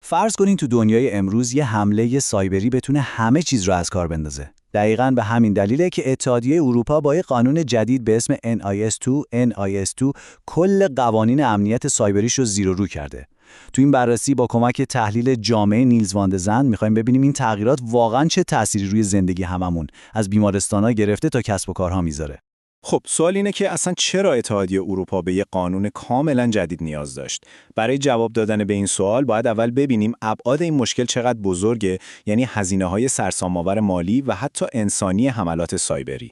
فرض کنین تو دنیای امروز یه حمله سایبری بتونه همه چیز رو از کار بندازه. دقیقاً به همین دلیله که اتحادیه اروپا با یه قانون جدید به اسم NIS2 کل قوانین امنیت سایبریش رو زیر و رو کرده. تو این بررسی با کمک تحلیل جامع نیلز واندزن می‌خوایم ببینیم این تغییرات واقعاً چه تأثیری روی زندگی هممون از بیمارستان‌ها گرفته تا کسب و کارها میذاره. خب سوال اینه که اصلا چرا اتحادیه اروپا به یک قانون کاملا جدید نیاز داشت؟ برای جواب دادن به این سوال باید اول ببینیم ابعاد این مشکل چقدر بزرگه، یعنی هزینه‌های سرسام‌آور مالی و حتی انسانی حملات سایبری.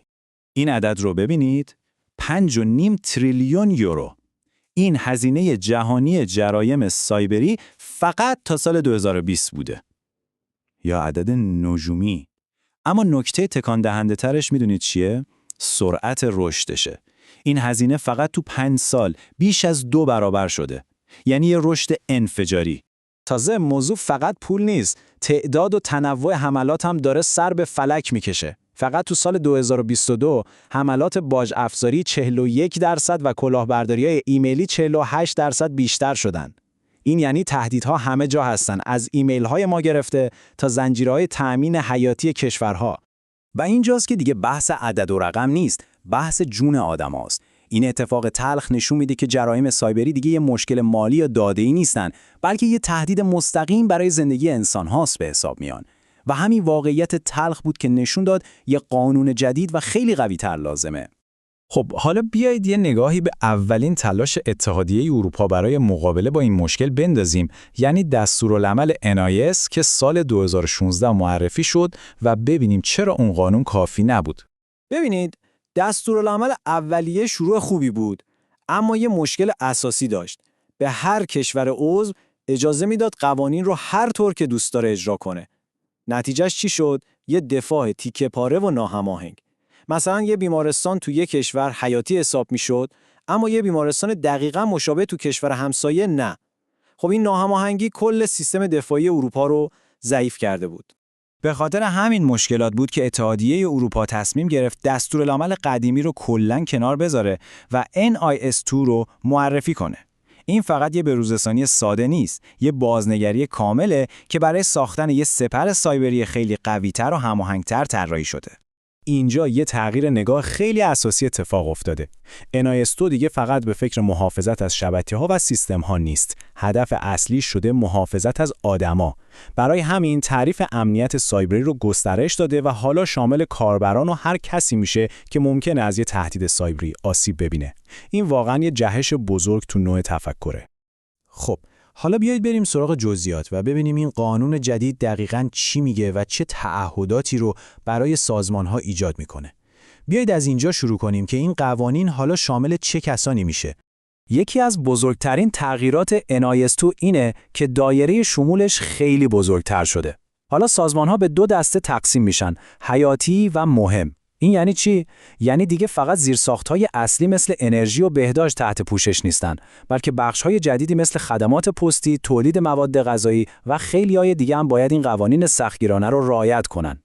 این عدد رو ببینید، 5.5 تریلیون یورو. این هزینه جهانی جرایم سایبری فقط تا سال 2020 بوده. یا عدد نجومی. اما نکته تکان دهنده ترش میدونید چیه؟ سرعت رشدشه. این هزینه فقط تو 5 سال بیش از 2 برابر شده. یعنی یه رشد انفجاری. تازه موضوع فقط پول نیست. تعداد و تنوع حملات هم داره سر به فلک میکشه. فقط تو سال 2022 حملات باج افزاری 41% و کلاهبرداری‌های ایمیلی 48% بیشتر شدن. این یعنی تهدیدها همه جا هستن، از ایمیل‌های ما گرفته تا زنجیرهای تأمین حیاتی کشورها. و اینجاست که دیگه بحث عدد و رقم نیست، بحث جون آدماست. این اتفاق تلخ نشون میده که جرایم سایبری دیگه یه مشکل مالی یا داده‌ای نیستن، بلکه یه تهدید مستقیم برای زندگی انسان‌هاست به حساب میان. و همین واقعیت تلخ بود که نشون داد یه قانون جدید و خیلی قوی‌تر لازمه. خب حالا بیایید یه نگاهی به اولین تلاش اتحادیه اروپا برای مقابله با این مشکل بندازیم، یعنی دستورالعمل NIS که سال 2016 معرفی شد و ببینیم چرا اون قانون کافی نبود. ببینید، دستورالعمل اولیه شروع خوبی بود، اما یه مشکل اساسی داشت. به هر کشور عضو اجازه میداد قوانین رو هر طور که دوست داره اجرا کنه. نتیجهش چی شد؟ یه دفاع تیکه پاره و ناهماهنگ. مثلا یه بیمارستان تو یه کشور حیاتی حساب میشد، اما یه بیمارستان دقیقاً مشابه تو کشور همسایه نه. خب این ناهماهنگی کل سیستم دفاعی اروپا رو ضعیف کرده بود. به خاطر همین مشکلات بود که اتحادیه اروپا تصمیم گرفت دستورالعمل قدیمی رو کلاً کنار بذاره و NIS2 رو معرفی کنه. این فقط یه بروزرسانی ساده نیست، یه بازنگری کامله که برای ساختن یه سپر سایبری خیلی قوی‌تر و هماهنگ‌تر طراحی شده. اینجا یه تغییر نگاه خیلی اساسی اتفاق افتاده. NIS2 دیگه فقط به فکر محافظت از شبکه‌ها و سیستم‌ها نیست. هدف اصلی شده محافظت از آدما. برای همین تعریف امنیت سایبری رو گسترش داده و حالا شامل کاربران و هر کسی میشه که ممکنه از یه تهدید سایبری آسیب ببینه. این واقعاً یه جهش بزرگ تو نوع تفکره. خب حالا بیایید بریم سراغ جزئیات و ببینیم این قانون جدید دقیقاً چی میگه و چه تعهداتی رو برای سازمان‌ها ایجاد میکنه. بیایید از اینجا شروع کنیم که این قوانین حالا شامل چه کسانی میشه. یکی از بزرگترین تغییرات NIS2 اینه که دایره شمولش خیلی بزرگتر شده. حالا سازمان‌ها به 2 دسته تقسیم میشن، حیاتی و مهم. این یعنی چی؟ یعنی دیگه فقط زیرساخت‌های اصلی مثل انرژی و بهداشت تحت پوشش نیستن، بلکه بخش‌های جدیدی مثل خدمات پستی، تولید مواد غذایی و خیلی‌های دیگه هم باید این قوانین سختگیرانه رو رعایت کنن.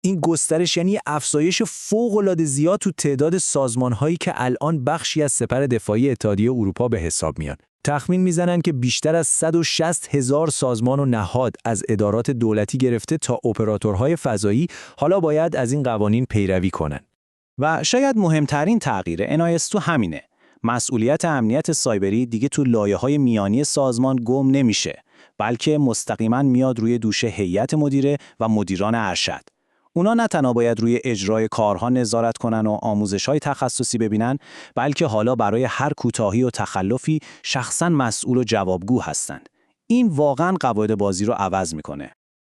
این گسترش یعنی افزایش فوق‌العاده زیاد تو تعداد سازمان‌هایی که الان بخشی از سپر دفاعی اتحادیه اروپا به حساب میان. تخمین میزنن که بیشتر از 160,000 سازمان و نهاد از ادارات دولتی گرفته تا اپراتورهای فضایی حالا باید از این قوانین پیروی کنن. و شاید مهمترین تغییر NIS2 همینه. مسئولیت امنیت سایبری دیگه تو لایه‌های میانی سازمان گم نمیشه، بلکه مستقیما میاد روی دوش هیئت مدیره و مدیران ارشد. اونا نه تنها باید روی اجرای کارها نظارت کنن و آموزش‌های تخصصی ببینن، بلکه حالا برای هر کوتاهی و تخلفی شخصاً مسئول و جوابگو هستند. این واقعاً قواعد بازی رو عوض میکنه.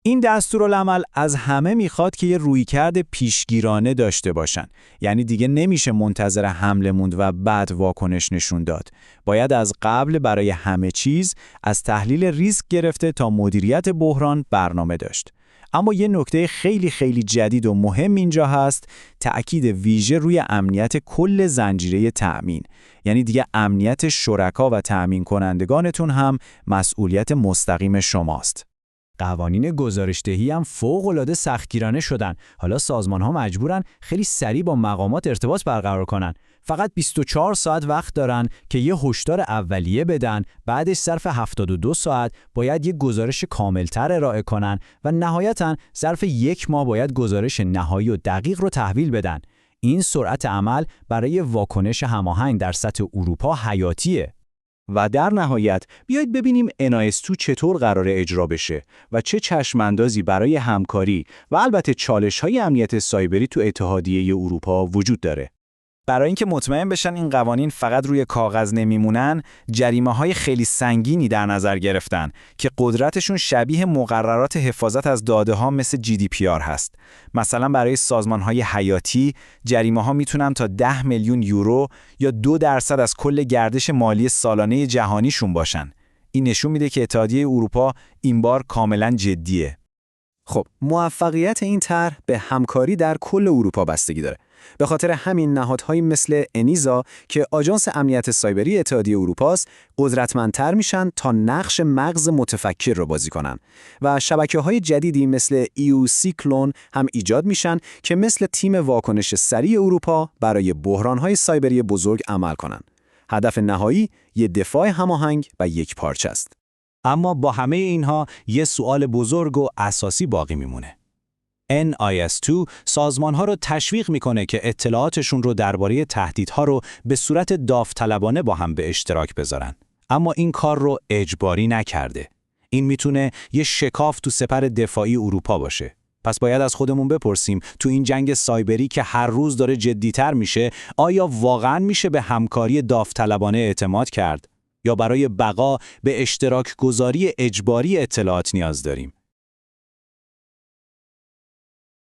این دستورالعمل از همه میخواد که یه رویکرد پیشگیرانه داشته باشن. یعنی دیگه نمیشه منتظر حمله موند و بعد واکنش نشون داد. باید از قبل برای همه چیز، از تحلیل ریسک گرفته تا مدیریت بحران برنامه داشت. اما یه نکته خیلی جدید و مهم اینجا هست، تأکید ویژه روی امنیت کل زنجیره تأمین. یعنی دیگه امنیت شرکا و تأمین کنندگانتون هم مسئولیت مستقیم شماست. قوانین گزارش‌دهی هم فوق‌العاده سختگیرانه شدن. حالا سازمان‌ها مجبورن خیلی سریع با مقامات ارتباط برقرار کنن. فقط 24 ساعت وقت دارن که یه هشدار اولیه بدن، بعدش ظرف 72 ساعت باید یه گزارش کاملتر ارائه کنن و نهایتاً ظرف 1 ماه باید گزارش نهایی و دقیق رو تحویل بدن. این سرعت عمل برای واکنش هماهنگ در سطح اروپا حیاتیه. و در نهایت بیایید ببینیم NIS2 چطور قراره اجرا بشه و چه چشم‌اندازی برای همکاری و البته چالش‌های امنیت سایبری تو اتحادیه اروپا وجود داره. برای اینکه مطمئن بشن این قوانین فقط روی کاغذ نمیمونن، جریمه‌های خیلی سنگینی در نظر گرفتن که قدرتشون شبیه مقررات حفاظت از داده‌ها مثل GDPR هست. مثلا برای سازمان‌های حیاتی، جریمه‌ها میتونن تا 10 میلیون یورو یا 2% از کل گردش مالی سالانه جهانیشون باشن. این نشون میده که اتحادیه اروپا این بار کاملا جدیه. خب، موفقیت این طرح به همکاری در کل اروپا بستگی داره. به خاطر همین نهادهایی مثل انیزا که آژانس امنیت سایبری اتحادیه اروپا است، قدرتمندتر میشن تا نقش مغز متفکر رو بازی کنن و شبکه‌های جدیدی مثل EU سیکلون هم ایجاد میشن که مثل تیم واکنش سریع اروپا برای بحران‌های سایبری بزرگ عمل کنن. هدف نهایی یه دفاع هماهنگ و یک پارچه است. اما با همه اینها یه سوال بزرگ و اساسی باقی میمونه. NIS2 سازمان‌ها رو تشویق میکنه که اطلاعاتشون رو درباره تهدیدها رو به صورت داوطلبانه با هم به اشتراک بذارن. اما این کار رو اجباری نکرده. این میتونه یه شکاف تو سپر دفاعی اروپا باشه. پس باید از خودمون بپرسیم تو این جنگ سایبری که هر روز داره جدی‌تر میشه، آیا واقعاً میشه به همکاری داوطلبانه اعتماد کرد؟ یا برای بقا به اشتراک گذاری اجباری اطلاعات نیاز داریم؟